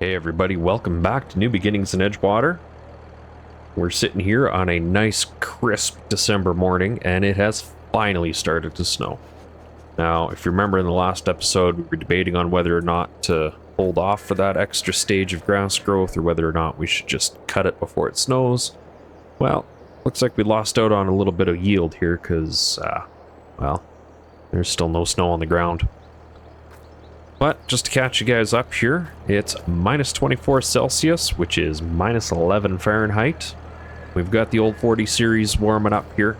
Hey everybody, welcome back to New Beginnings in Edgewater. We're sitting here on a nice crisp December morning and it has finally started to snow. Now, if you remember in the last episode, we were debating on whether or not to hold off for that extra stage of grass growth or whether or not we should just cut it before it snows. Well, looks like we lost out on a little bit of yield here because, well, there's still no snow on the ground. But just to catch you guys up here, it's minus 24 Celsius, which is minus 11 Fahrenheit. We've got the old 40 series warming up here.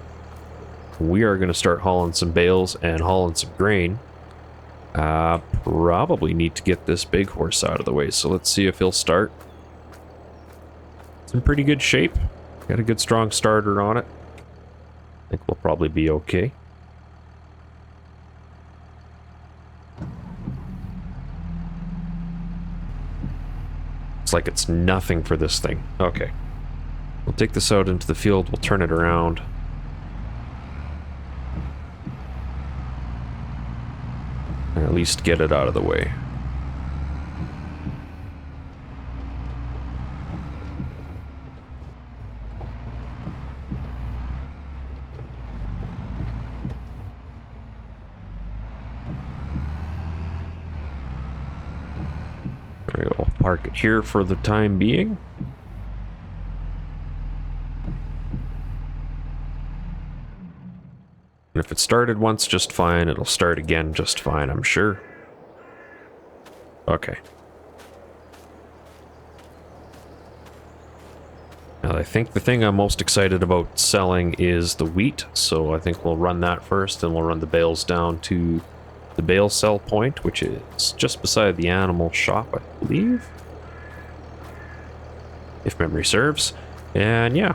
We are going to start hauling some bales and hauling some grain. Probably need to get this big horse out of the way, so let's see if he'll start. It's in pretty good shape. Got a good strong starter on it. I think we'll probably be okay. It's like it's nothing for this thing. Okay. We'll take this out into the field. We'll turn it around. And at least get it out of the way. There we go. Park it here for the time being. And if it started once just fine, it'll start again just fine, I'm sure. Okay. Now, I think the thing I'm most excited about selling is the wheat, so I think we'll run that first, and we'll run the bales down to the bale sell point, which is just beside the animal shop, I believe. If memory serves. And yeah.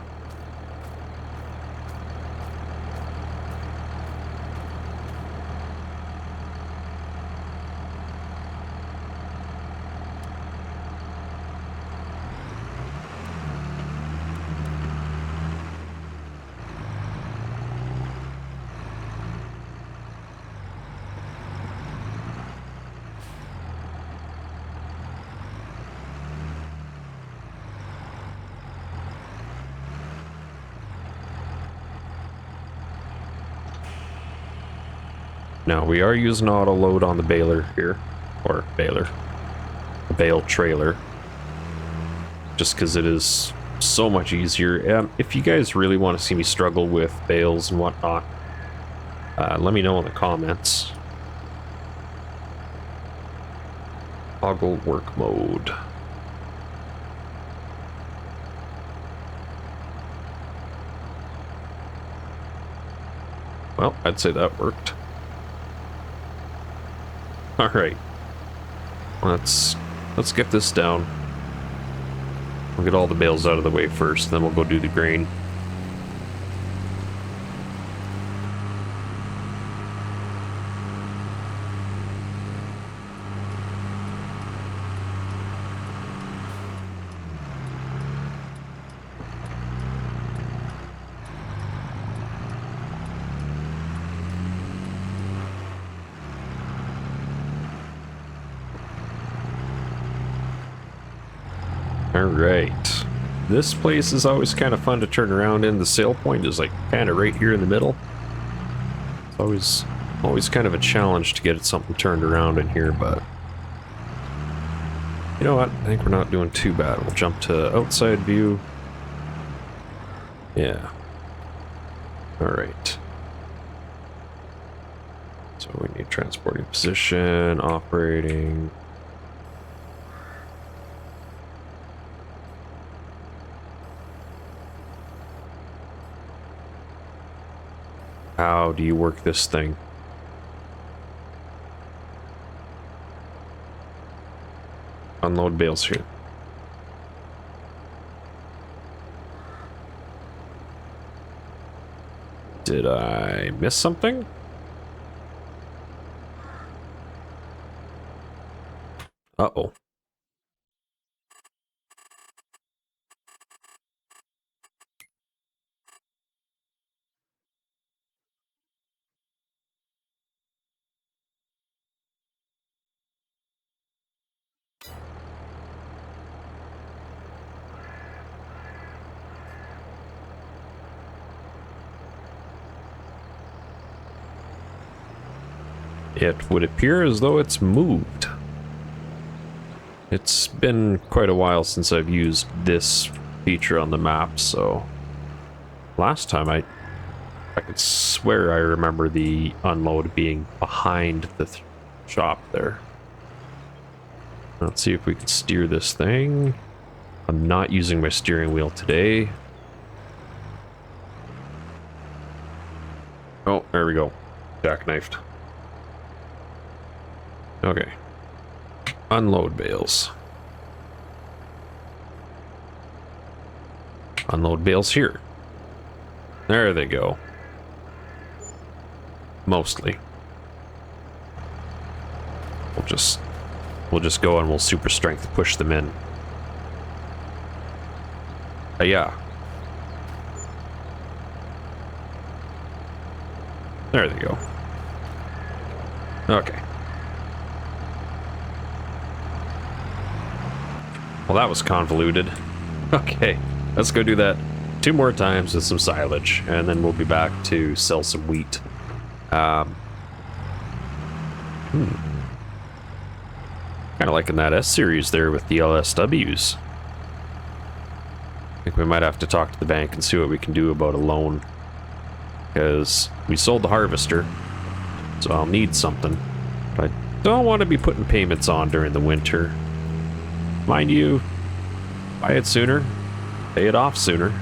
Now, we are using auto load on the baler here, or baler, the bale trailer, just because it is so much easier. If you guys really want to see me struggle with bales and whatnot, let me know in the comments. Toggle work mode. Well, I'd say that worked. All right, let's get this down. We'll get all the bales out of the way first, then we'll go do the grain. Alright. This place is always kind of fun to turn around in. The sale point is like kind of right here in the middle. It's always kind of a challenge to get something turned around in here, but you know what? I think we're not doing too bad. We'll jump to outside view. Yeah. Alright. So we need transporting position, operating. How do you work this thing? Unload bales here. Did I miss something? Uh-oh. It would appear as though it's moved. It's been quite a while since I've used this feature on the map, so last time I could swear I remember the unload being behind the shop there. Let's see if we can steer this thing. I'm not using my steering wheel today. Oh, there we go. Jackknifed. Okay. Unload bales. Unload bales here. There they go. Mostly. We'll just go and we'll super strength push them in. Yeah. There they go. Okay. Well, that was convoluted. Okay, let's go do that 2 more times with some silage, and then we'll be back to sell some wheat. Kind of liking that S-Series there with the LSWs. I think we might have to talk to the bank and see what we can do about a loan. Because we sold the harvester, so I'll need something. But I don't want to be putting payments on during the winter. Mind you, buy it sooner, pay it off sooner.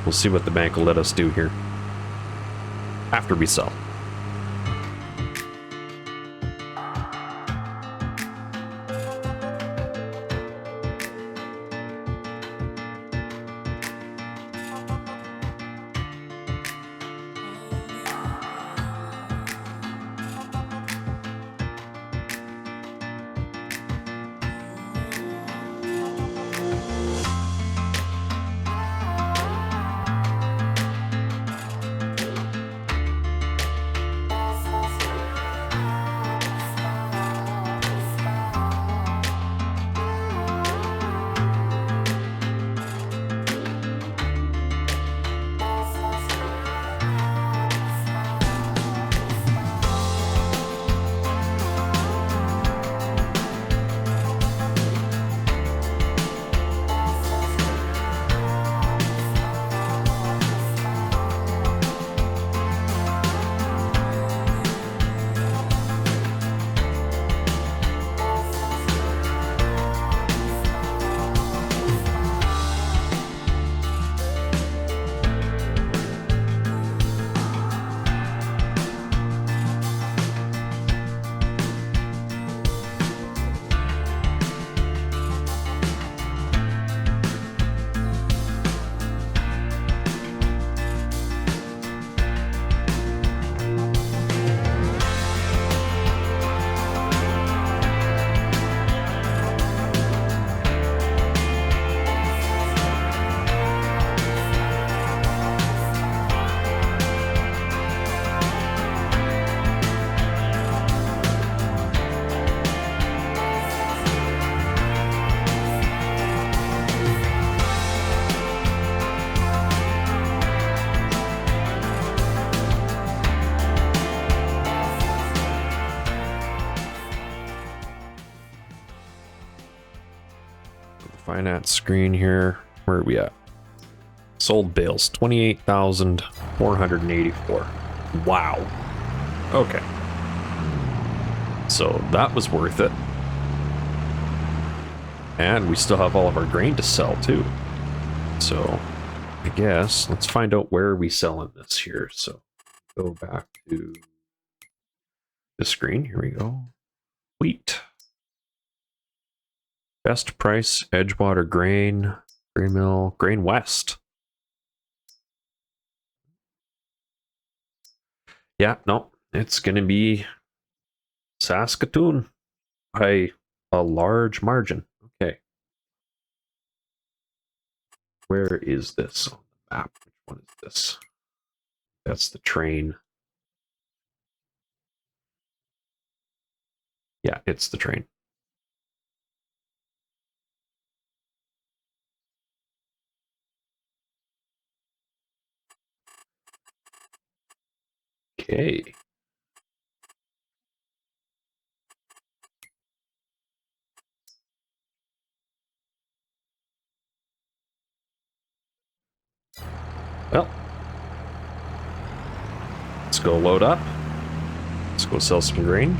We'll see what the bank will let us do here after we sell. Finance screen here. Where are we at? Sold bales, 28,484. Wow. Okay. So that was worth it. And we still have all of our grain to sell too. So I guess let's find out where we selling this here. So go back to the screen. Here we go. Wheat. Best price, Edgewater grain, grain mill, grain west. Yeah, no, it's going to be Saskatoon by a large margin. Okay. Where is this on the map? Which one is this? That's the train. Yeah, it's the train. Okay. Well, let's go load up. Let's go sell some grain.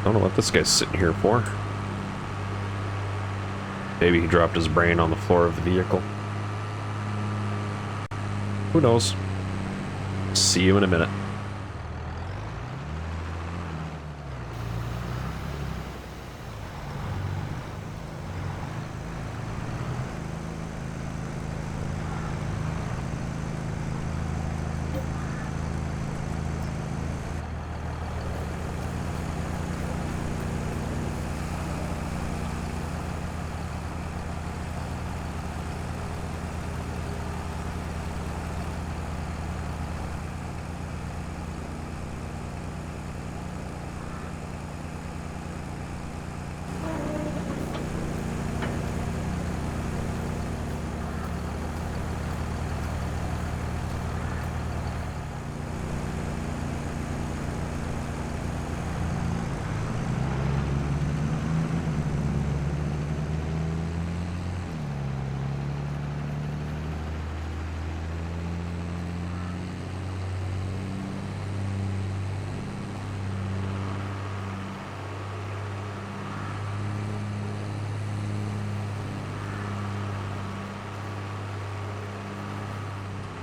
I don't know what this guy's sitting here for. Maybe he dropped his brain on the floor of the vehicle. Who knows? See you in a minute.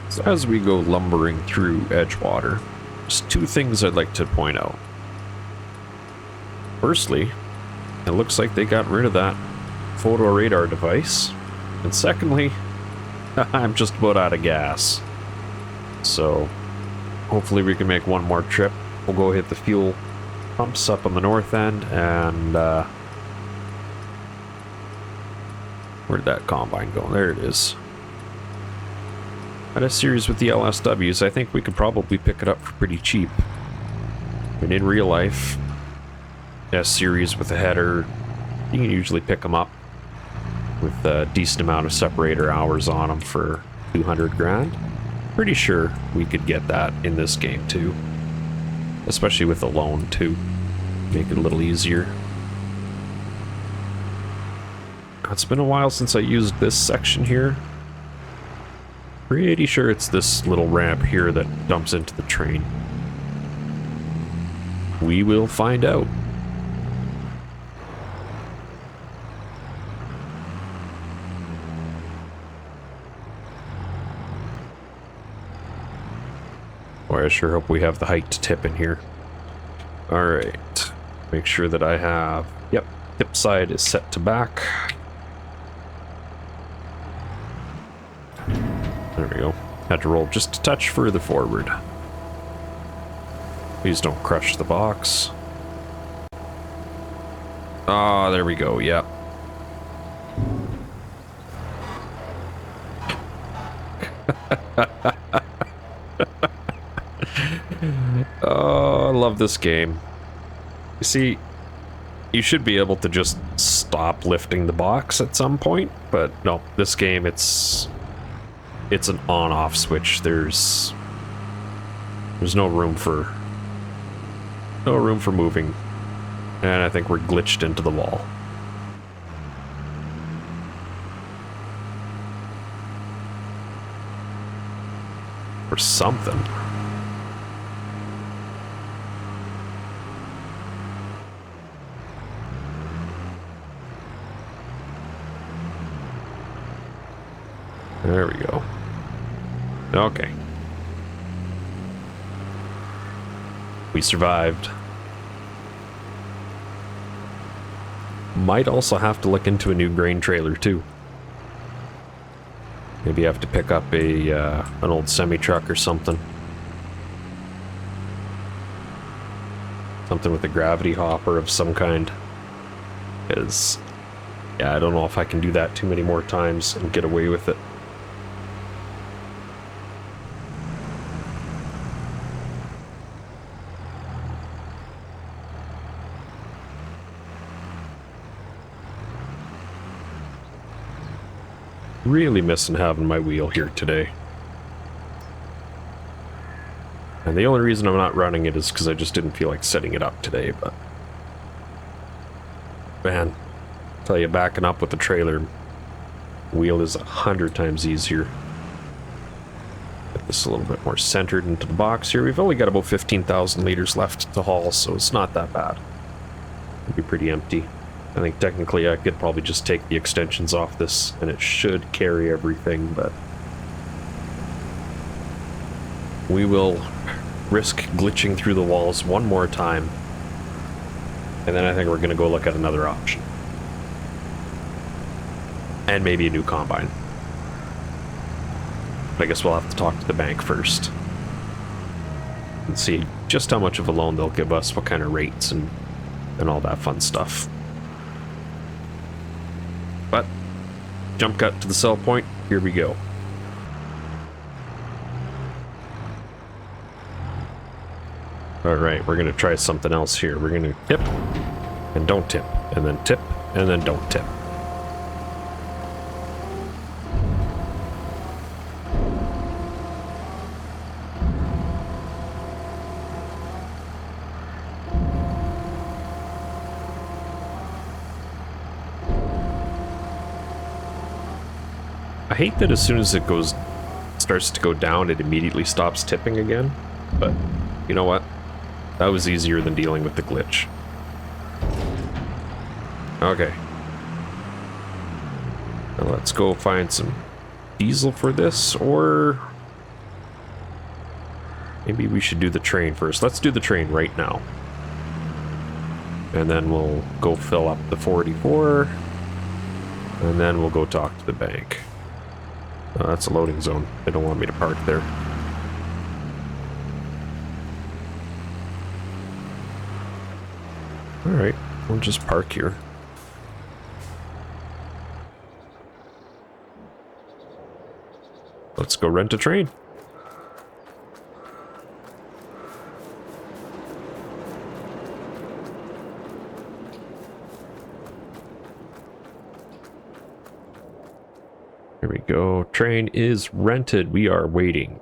So as we go lumbering through Edgewater, there's two things I'd like to point out. Firstly, it looks like they got rid of that photo radar device. And secondly, I'm just about out of gas. So hopefully we can make one more trip. We'll go hit the fuel pumps up on the north end and where'd that combine go? There it is. At a series with the LSWs, I think we could probably pick it up for pretty cheap. And in real life, S-series with a header, you can usually pick them up with a decent amount of separator hours on them for 200 grand. Pretty sure we could get that in this game too. Especially with a loan too. Make it a little easier. It's been a while since I used this section here. Pretty sure it's this little ramp here that dumps into the train. We will find out. Boy, I sure hope we have the height to tip in here. Alright. Make sure that I have... Yep, tip side is set to back. There we go. Had to roll just a touch further forward. Please don't crush the box. Ah, there we go, yep. Oh, I love this game. You see, you should be able to just stop lifting the box at some point, but no, this game, it's an on-off switch. There's no room for moving, and I think we're glitched into the wall. Or something. There we go. Okay. We survived. Might also have to look into a new grain trailer too. Maybe have to pick up a an old semi-truck or something. Something with a gravity hopper of some kind. Because, yeah, I don't know if I can do that too many more times and get away with it. Really missing having my wheel here today. And the only reason I'm not running it is because I just didn't feel like setting it up today, but... Man, tell you, backing up with the trailer wheel is 100 times easier. Get this a little bit more centered into the box here. We've only got about 15,000 liters left to haul, so it's not that bad. It'll be pretty empty. I think technically I could probably just take the extensions off this and it should carry everything, but we will risk glitching through the walls one more time, and then I think we're going to go look at another option. And maybe a new combine. But I guess we'll have to talk to the bank first and see just how much of a loan they'll give us, what kind of rates, and all that fun stuff. But jump cut to the sell point. Here we go. All right, we're going to try something else here. We're going to tip and don't tip, and then tip and then don't tip. I hate that as soon as it starts to go down, it immediately stops tipping again. But you know what? That was easier than dealing with the glitch. Okay. Now let's go find some diesel for this, or maybe we should do the train first. Let's do the train right now. And then we'll go fill up the 44, and then we'll go talk to the bank. Oh, that's a loading zone. They don't want me to park there. Alright, we'll just park here. Let's go rent a train. Here we go. Train is rented. We are waiting.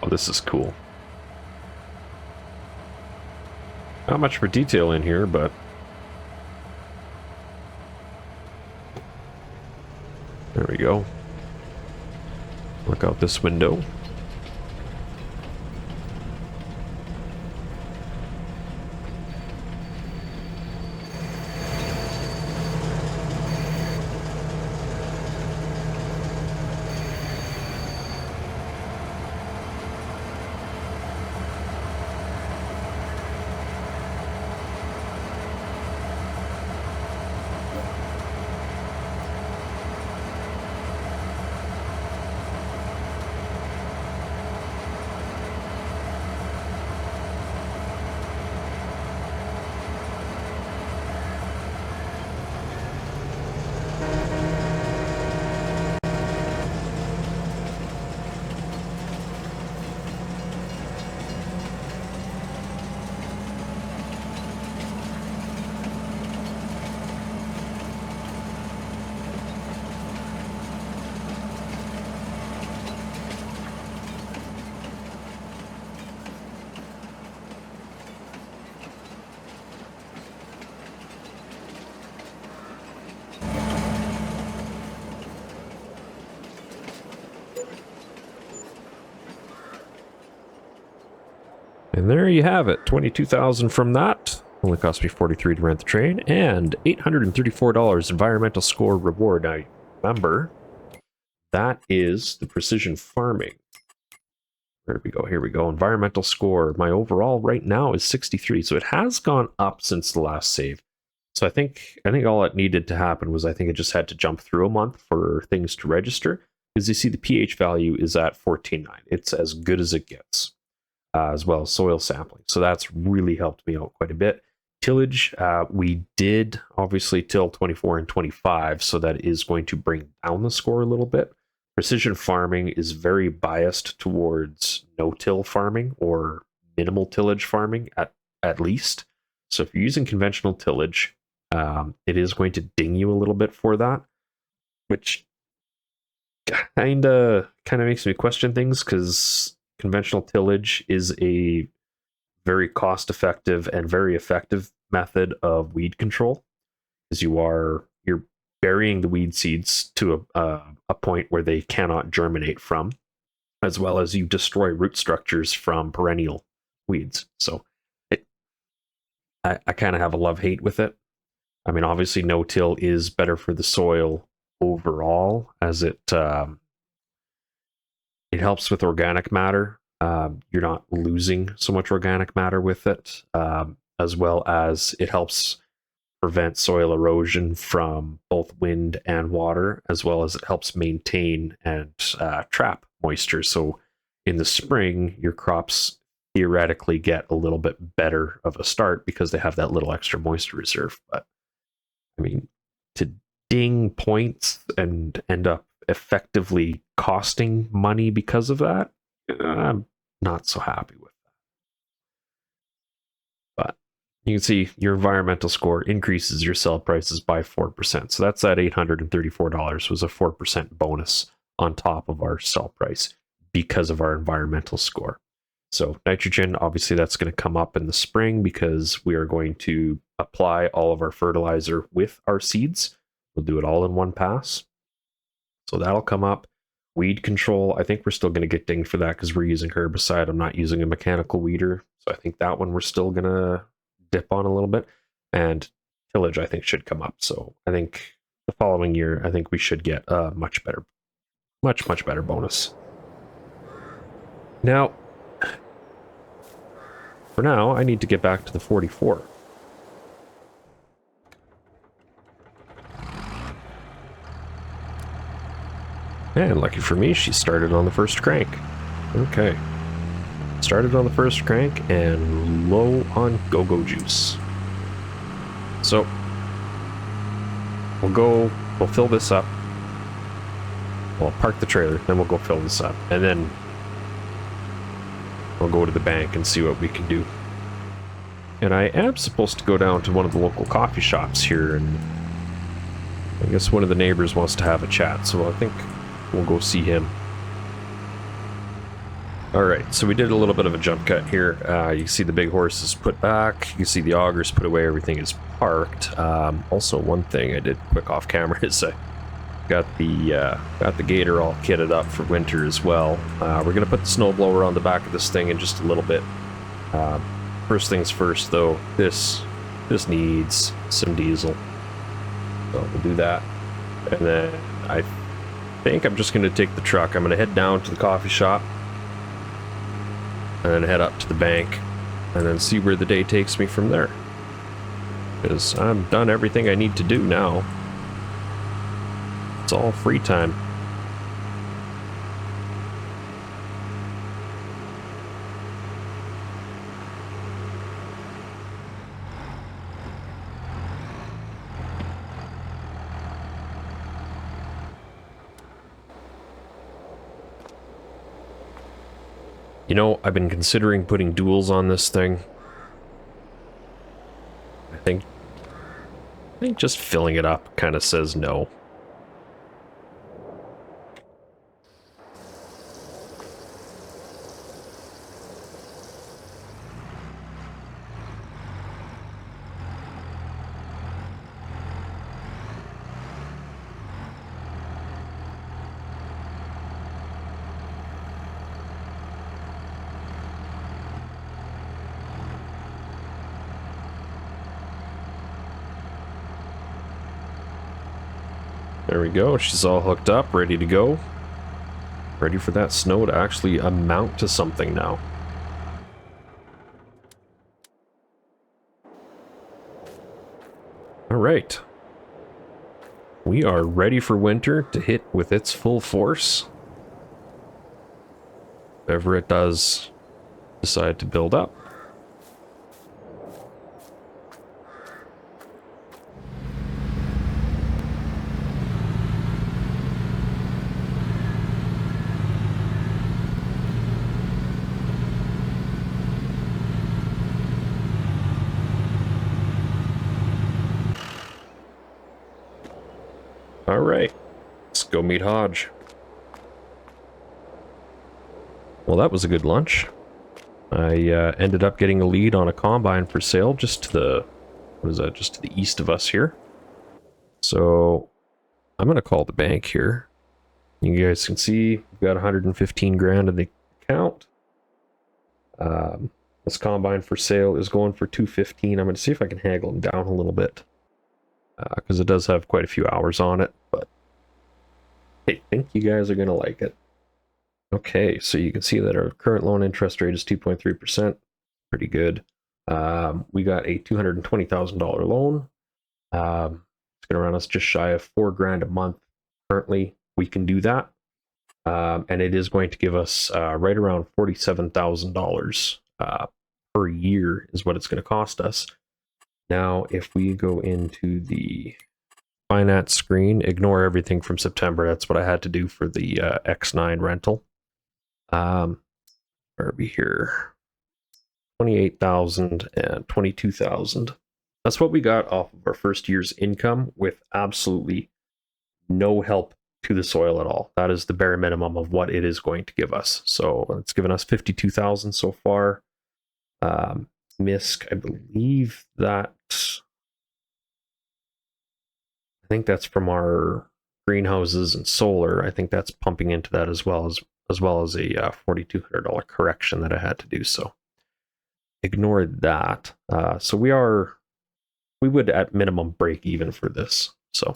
Oh, this is cool. Not much for detail in here, but there we go. Look out this window. And there you have it, 22,000 from that. Only cost me 43 to rent the train, and $834 environmental score reward. Now, remember, that is the precision farming. There we go, here we go. Environmental score. My overall right now is 63, so it has gone up since the last save. So I think all that needed to happen was I think it just had to jump through a month for things to register. Because you see the pH value is at 14.9. It's as good as it gets. As well as soil sampling. So that's really helped me out quite a bit. Tillage, we did obviously till 24 and 25, so that is going to bring down the score a little bit. Precision farming is very biased towards no-till farming or minimal tillage farming at least. So if you're using conventional tillage, it is going to ding you a little bit for that, which kind of makes me question things, because conventional tillage is a very cost effective and very effective method of weed control, because you're burying the weed seeds to a point where they cannot germinate from, as well as you destroy root structures from perennial weeds. So I kind of have a love-hate with it. I mean, obviously no-till is better for the soil overall, as it helps with organic matter. You're not losing so much organic matter with it, as well as it helps prevent soil erosion from both wind and water, as well as it helps maintain and trap moisture. So in the spring, your crops theoretically get a little bit better of a start because they have that little extra moisture reserve. But I mean, to ding points and end up effectively costing money because of that, I'm not so happy with that. But you can see your environmental score increases your sell prices by 4%. So that's that $834 was a 4% bonus on top of our sell price because of our environmental score. So nitrogen, obviously that's going to come up in the spring because we are going to apply all of our fertilizer with our seeds. We'll do it all in one pass. So that'll come up. Weed control, I think we're still going to get dinged for that because we're using herbicide. I'm not using a mechanical weeder. So I think that one we're still going to dip on a little bit. And tillage, I think, should come up. So I think the following year, I think we should get a much better bonus. Now, for now, I need to get back to the 44. And lucky for me, she started on the first crank. Okay. Started on the first crank and low on go-go juice. So, we'll fill this up. We'll park the trailer, then we'll go fill this up. And then we'll go to the bank and see what we can do. And I am supposed to go down to one of the local coffee shops here, and I guess one of the neighbors wants to have a chat, so I think we'll go see him. Alright, so we did a little bit of a jump cut here. You can see the big horse is put back. You can see the augers put away. Everything is parked. Also, one thing I did quick off camera is I got the gator all kitted up for winter as well. We're going to put the snowblower on the back of this thing in just a little bit. First things first, though, this needs some diesel. So we'll do that. And then I think I'm just going to take the truck. I'm going to head down to the coffee shop and then head up to the bank and then see where the day takes me from there. Because I've done everything I need to do now. It's all free time. You know, I've been considering putting duals on this thing. I think just filling it up kind of says no. There we go. She's all hooked up, ready to go. Ready for that snow to actually amount to something now. All right. We are ready for winter to hit with its full force. If ever it does decide to build up. All right, let's go meet Hodge. Well, that was a good lunch. I ended up getting a lead on a combine for sale just to the, what is that, just to the east of us here. So I'm going to call the bank here. You guys can see we've got 115 grand in the account. This combine for sale is going for 215. I'm going to see if I can haggle them down a little bit. Because it does have quite a few hours on it, but I think you guys are going to like it. Okay, so you can see that our current loan interest rate is 2.3%. Pretty good. We got a $220,000 loan. It's going to run us just shy of $4 grand a month. Currently, we can do that. And it is going to give us right around $47,000 per year is what it's going to cost us. Now, if we go into the finance screen, ignore everything from September. That's what I had to do for the X9 rental. Where are we here? 28,000 and 22,000. That's what we got off of our first year's income with absolutely no help to the soil at all. That is the bare minimum of what it is going to give us. So it's given us 52,000 so far. MISC, I believe that, I think that's from our greenhouses and solar. I think that's pumping into that as well as a $4,200 correction that I had to do. So ignore that. So we would at minimum break even for this. So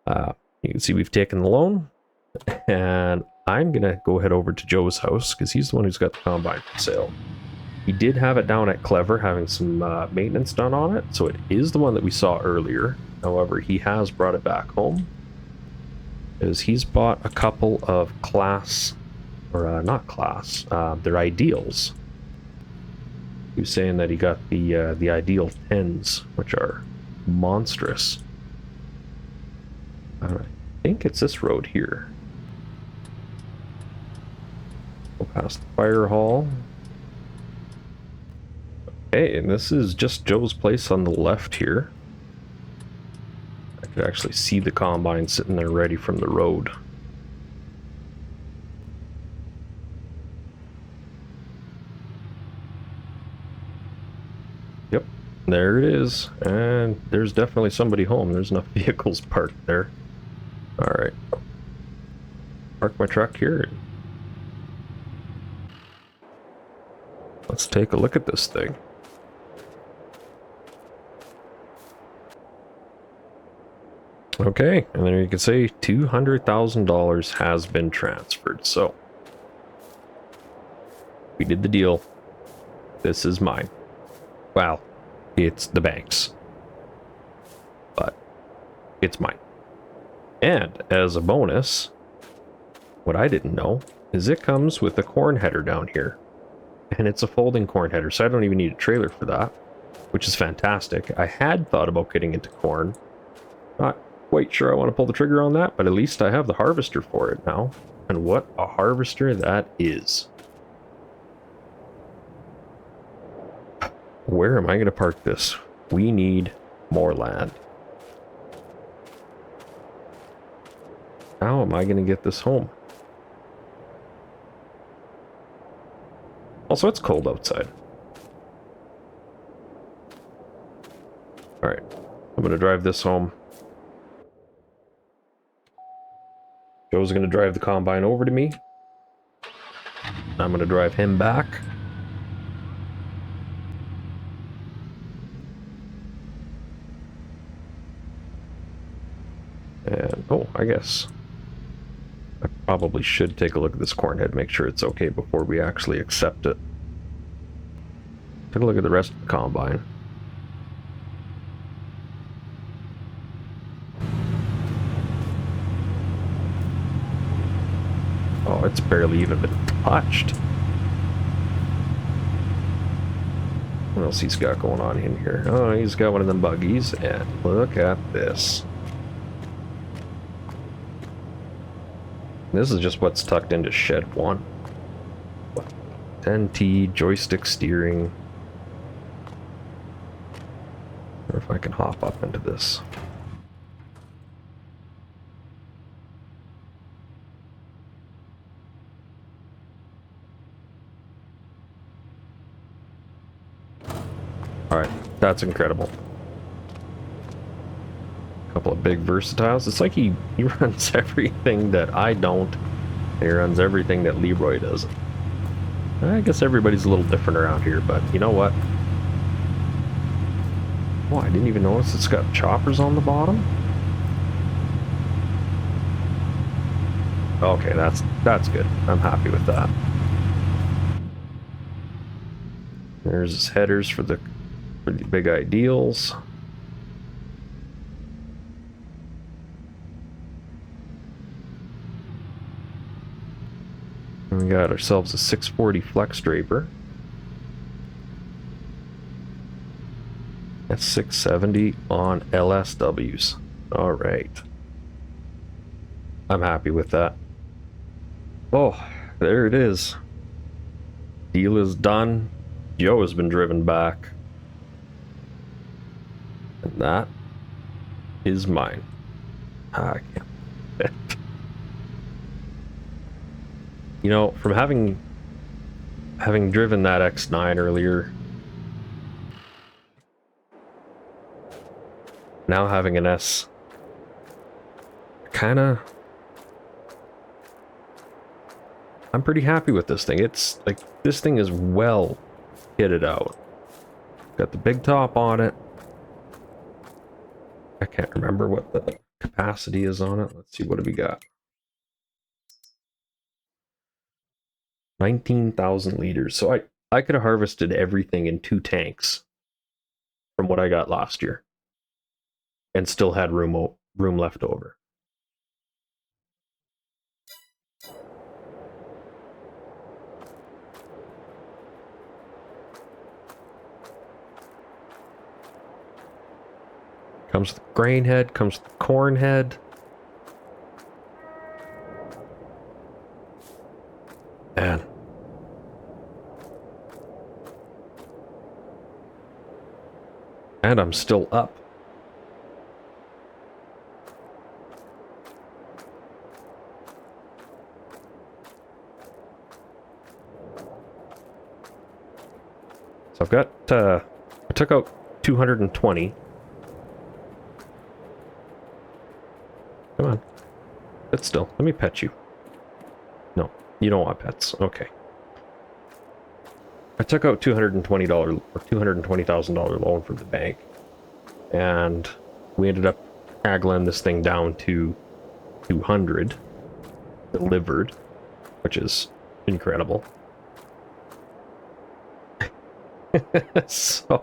you can see we've taken the loan, and I'm gonna go head over to Joe's house because he's the one who's got the combine for sale. He did have it down at Clever having some maintenance done on it, so it is the one that we saw earlier. However, he has brought it back home because he's bought a couple of they're ideals. He was saying that he got the ideal 10s, which are monstrous. I think it's this road here. Go past the fire hall. Okay, and this is just Joe's place on the left here. I could actually see the combine sitting there ready from the road. Yep, there it is. And there's definitely somebody home. There's enough vehicles parked there. Alright. Park my truck here. Let's take a look at this thing. Okay, and there you can say $200,000 has been transferred. So we did the deal. This is mine. Well, it's the bank's, but it's mine. And as a bonus, what I didn't know is it comes with a corn header down here, and it's a folding corn header, so I don't even need a trailer for that, which is fantastic. I had thought about getting into corn. Not quite sure I want to pull the trigger on that, but at least I have the harvester for it now. And what a harvester that is. Where am I going to park this? We need more land. How am I going to get this home? Also, it's cold outside. Alright, I'm going to drive this home. Joe's going to drive the combine over to me. I'm going to drive him back. And, oh, I guess I probably should take a look at this corn head, make sure it's okay before we actually accept it. Take a look at the rest of the combine. Oh, it's barely even been touched. What else he's got going on in here? Oh, he's got one of them buggies, and look at this. This is just what's tucked into shed 1. 10T, joystick steering. I wonder if I can hop up into this. Alright, that's incredible. Couple of big versatiles. It's like he runs everything that I don't. He runs everything that Leroy doesn't. I guess everybody's a little different around here, but you know what? Oh, I didn't even notice it's got choppers on the bottom. Okay, that's good. I'm happy with that. There's his headers for the big ideals. And we got ourselves a 640 flex draper. That's 670 on LSWs. All right. I'm happy with that. Oh, there it is. Deal is done. Joe has been driven back. And that is mine. I can't. You know, from having driven that X9 earlier, now having an S, I'm pretty happy with this thing. It's like, this thing is well kitted out. Got the big top on it. I can't remember what the capacity is on it. Let's see, what do we got? 19,000 liters. So I could have harvested everything in 2 tanks from what I got last year and still had room left over. Comes the grain head, comes the corn head. Man. And I'm still up. So I've got, I took out 220. Come on. Sit still. Let me pet you. No, you don't want pets. Okay. I took out $220 or $220,000 loan from the bank. And we ended up haggling this thing down to 200 delivered, which is incredible. So,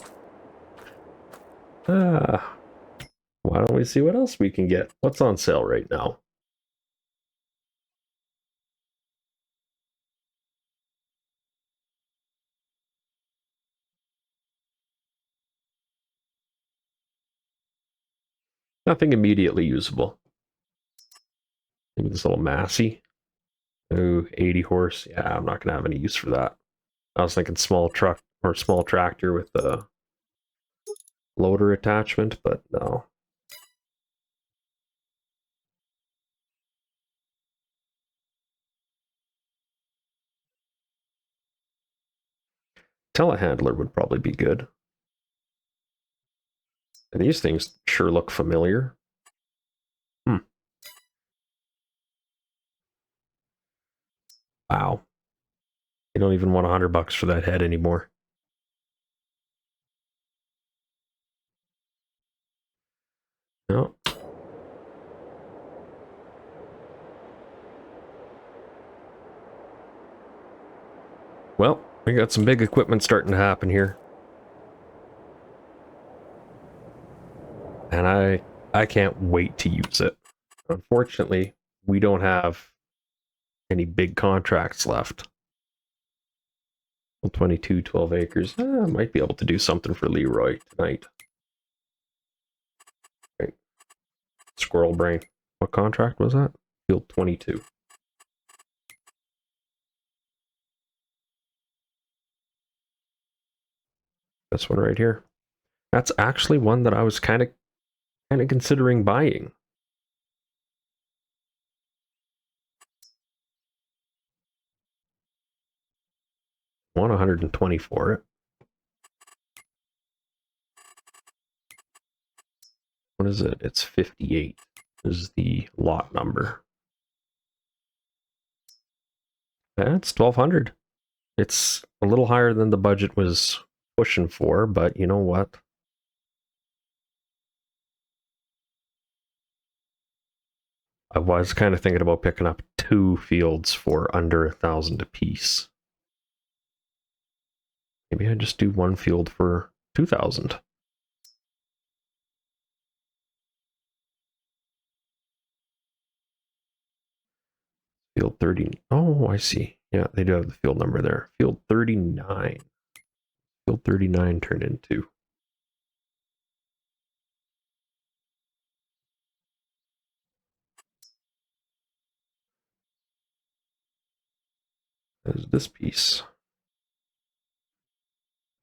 why don't we see what else we can get? What's on sale right now? Nothing immediately usable. Maybe this little Massey. Ooh, 80 horse. Yeah, I'm not gonna have any use for that. I was thinking small truck or small tractor with a loader attachment, but no. Telehandler would probably be good. And these things sure look familiar. Wow. You don't even want $100 for that head anymore. No. Well, we got some big equipment starting to happen here. And I can't wait to use it. Unfortunately, we don't have any big contracts left. 22, 12 acres. I might be able to do something for Leroy tonight. Right. Squirrel brain. What contract was that? Field 22. This one right here. That's actually one that I was kind of considering buying. Want 120 for it. What is it? It's 58 is the lot number. That's 1,200. It's a little higher than the budget was pushing for, but you know what? I was kind of thinking about picking up 2 fields for under 1,000 apiece. Maybe I just do 1 field for 2,000. Field 30. Oh, I see. Yeah, they do have the field number there. Field 39. Field 39 turned into. There's this piece.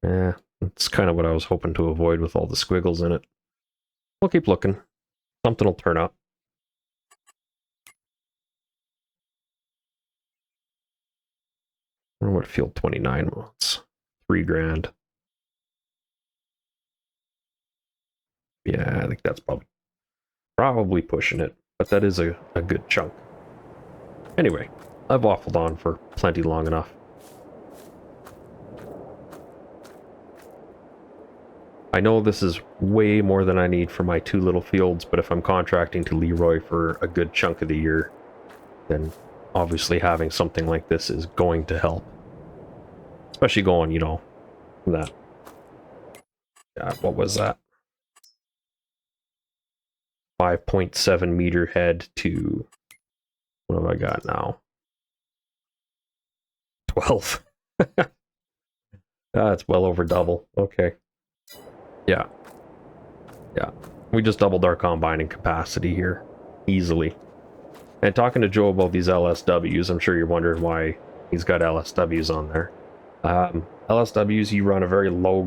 Yeah, that's kind of what I was hoping to avoid with all the squiggles in it. We'll keep looking. Something will turn up. I wonder what field 29 wants. 3 grand. Yeah, I think that's probably pushing it, but that is a good chunk. Anyway, I've waffled on for plenty long enough. I know this is way more than I need for my 2 little fields, but if I'm contracting to Leroy for a good chunk of the year, then obviously having something like this is going to help. Especially going, you know, that. What was that? 5.7 meter head to. What have I got now? 12. That's well over double. Okay. Yeah. Yeah. We just doubled our combining capacity here. Easily. And talking to Joe about these LSWs, I'm sure you're wondering why he's got LSWs on there. LSWs, you run a very low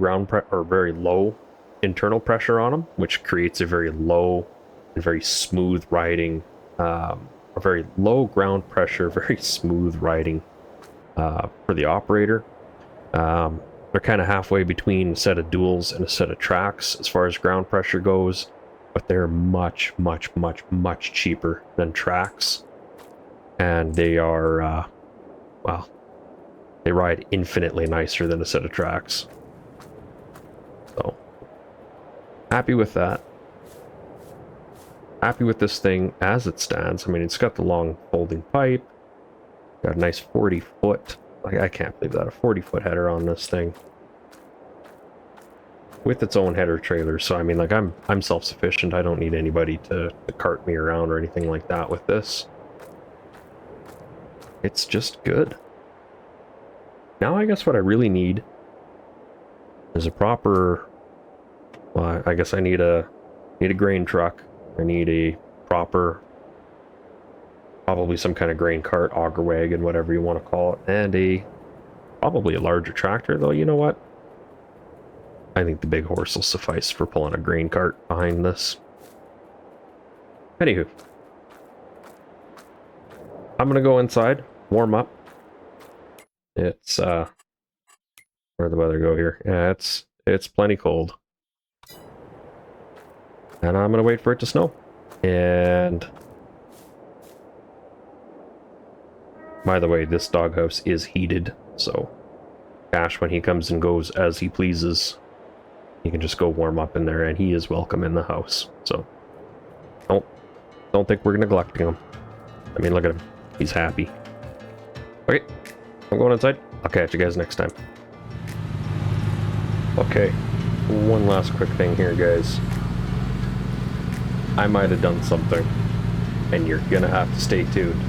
very low internal pressure on them, which creates a very low and very smooth riding, a very low ground pressure, very smooth riding for the operator. They're kind of halfway between a set of duals and a set of tracks as far as ground pressure goes, but they're much, much, much, much cheaper than tracks. And they are, well, they ride infinitely nicer than a set of tracks. So, happy with that. Happy with this thing as it stands. I mean, it's got the long folding pipe. Got a nice 40-foot. I can't believe that, a 40-foot header on this thing. With its own header trailer, so I mean, like, I'm self-sufficient. I don't need anybody to cart me around or anything like that with this. It's just good. Now I guess what I really need is a proper, well, I guess I need a grain truck. I need a proper, probably some kind of grain cart, auger wagon, whatever you want to call it, and probably a larger tractor, though. You know what? I think the big horse will suffice for pulling a grain cart behind this. Anywho, I'm gonna go inside, warm up. It's where'd the weather go here? Yeah, it's plenty cold. And I'm gonna wait for it to snow. And by the way, this doghouse is heated, so Cash, when he comes and goes as he pleases, he can just go warm up in there, and he is welcome in the house. So don't think we're neglecting him. I mean, look at him. He's happy. Okay, I'm going inside. I'll catch you guys next time. Okay, one last quick thing here, guys. I might have done something, and you're gonna have to stay tuned.